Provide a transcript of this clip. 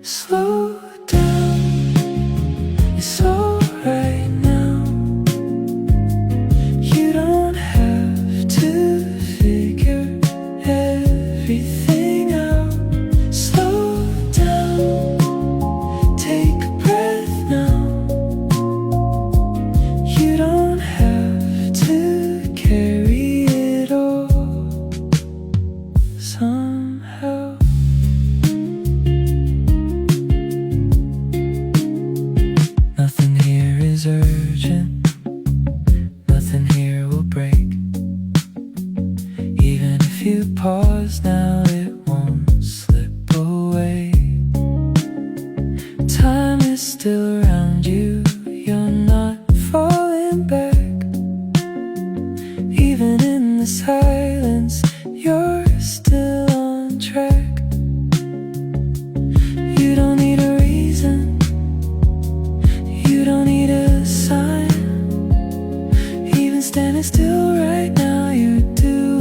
Slow down, it's alright now. You don't have to figure everything out. Slow down, take a breath now. You don't have to carry it all somehow. Nothing here is urgent, nothing here will break. Even if you pause now, it won't slip away. Time is still around you, you're not falling back. Even in the silence, you're still on track. You don't need a reason, you don't need a sign. Even standing still right now, you're doing